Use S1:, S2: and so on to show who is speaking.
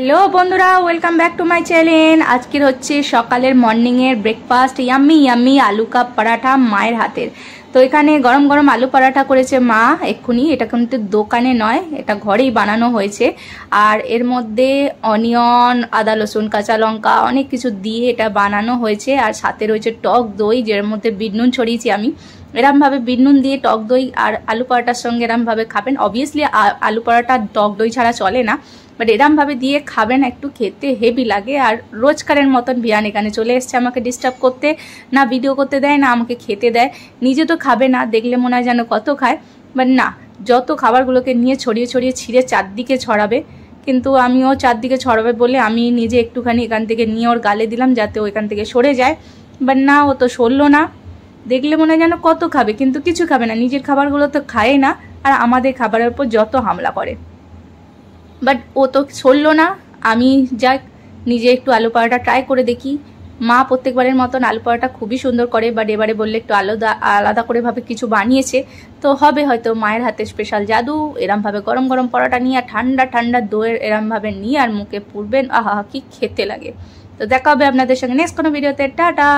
S1: Hello বন্ধুরা, welcome back to my channel. আজকের হচ্ছে সকালের মর্নিংয়ের ব্রেকফাস্ট, ইয়াম্মি ইয়াম্মি আলু কাপ পরাঠা মায়ের হাতের। তো এখানে গরম গরম আলু পরাঠা করেছে মা এক্ষুনি। এটা কিন্তু দোকানে নয়, এটা ঘরেই বানানো হয়েছে। আর এর মধ্যে অনিয়ন, আদা রসুন, কাঁচা লঙ্কা অনেক কিছু দিয়ে এটা বানানো হয়েছে। আর সাথে রয়েছে টক দই, যের মধ্যে বিট নুন ছড়িয়েছি আমি। এরমভাবে বিট নুন দিয়ে টক দই আর আলু পরাটার সঙ্গে এরমভাবে খাবেন। অবভিয়াসলি আলু পরাটা টক দই ছাড়া চলে না, বাট এরমভাবে দিয়ে খাবেন, একটু খেতে হেভি লাগে। আর রোজকারের মতন বিয়ান এখানে চলে এসছে আমাকে ডিস্টার্ব করতে, না ভিডিও করতে দেয় না আমাকে খেতে দেয়। নিজে তো খাবে না, দেখলে মনে হয় যেন কত খায়, বাট না, যত খাবারগুলোকে নিয়ে ছড়িয়ে ছড়িয়ে ছিঁড়ে চারদিকে ছড়াবে। কিন্তু আমিও চারদিকে ছড়াবে বলে আমি নিজে একটুখানি এখান থেকে নিয়ে ওর গালে দিলাম যাতে ও এখান থেকে সরে যায়, বাট না, ও তো সরলো না। দেখলে মনে হয় যেন কত খাবে, কিন্তু কিছু খাবে না, নিজের খাবারগুলো তো খায় না, আর আমাদের খাবারের উপর যত হামলা করে। বাট ও তো সরলো না। আমি যাক নিজে একটু আলু পরোটা ট্রাই করে দেখি। মা প্রত্যেকবারের মতন আলু পরোটা খুবই সুন্দর করে, বাট এবারে বললে একটু আলাদা আলাদা করে ভাবে কিছু বানিয়েছে। তো হবে হয়তো মায়ের হাতে স্পেশাল জাদু। এরমভাবে গরম গরম পরোটা নিয়ে আর ঠান্ডা ঠান্ডা দইয়ের এরমভাবে নিয়ে আর মুখে পুরবেন, আহা কি খেতে লাগে। তো দেখা হবে আপনাদের সঙ্গে নেক্সট কোনো ভিডিওতে। টাটা।